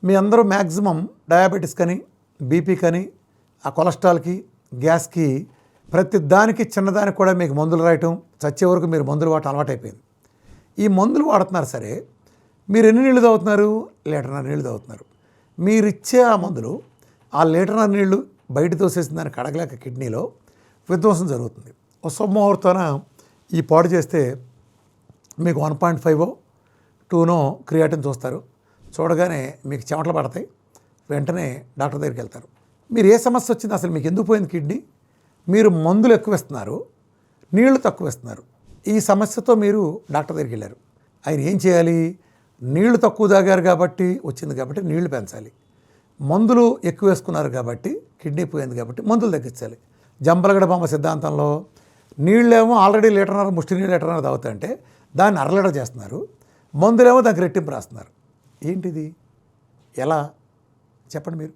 మీ అందరూ maximum diabetes కానీ BP కానీ ఆ కొలెస్ట్రాల్కి గ్యాస్కి ప్రతి దానికి చిన్నదానికి కూడా మీకు మందులు రాయటం, చచ్చే వరకు మీరు మందులు వాడటం అలవాటైపోయింది. ఈ మందులు వాడుతున్నారు సరే, మీరు ఎన్ని నీళ్ళు తాగుతున్నారు? లీటర్న్నర నీళ్ళు తాగుతున్నారు. మీరు ఇచ్చే ఆ మందులు ఆ లీటర్న్నర నీళ్ళు బయట తోసేసిన దాన్ని కడగలేక కిడ్నీలో విధ్వంసం జరుగుతుంది. ఒక శుభముహూర్తాన ఈ పాడు చేస్తే మీకు 1.5 2 క్రియాటిన్ చూస్తారు. చూడగానే మీకు చెమటలు పడతాయి. వెంటనే డాక్టర్ దగ్గరికి వెళ్తారు. మీరు ఏ సమస్య వచ్చింది, అసలు మీకు ఎందుకు పోయింది కిడ్నీ? మీరు మందులు ఎక్కువ ఇస్తున్నారు, నీళ్లు తక్కువ ఇస్తున్నారు. ఈ సమస్యతో మీరు డాక్టర్ దగ్గరికి వెళ్ళారు. ఆయన ఏం చేయాలి? నీళ్లు తక్కువ తాగారు కాబట్టి వచ్చింది కాబట్టి నీళ్లు పెంచాలి. మందులు ఎక్కువ వేసుకున్నారు కాబట్టి కిడ్నీ పోయింది కాబట్టి మందులు తగ్గించాలి. జంబలగడ బొమ్మ సిద్ధాంతంలో నీళ్ళేమో ఆల్రెడీ లీటర్న్నర ముష్టి నీళ్ళు లీటర్న్నర తాగుతాయంటే దాన్ని అర లీటర్ చేస్తున్నారు, మందులేమో దానికి రెట్టింపు రాస్తున్నారు. ఏంటిది? ఎలా చెప్పండి మీరు?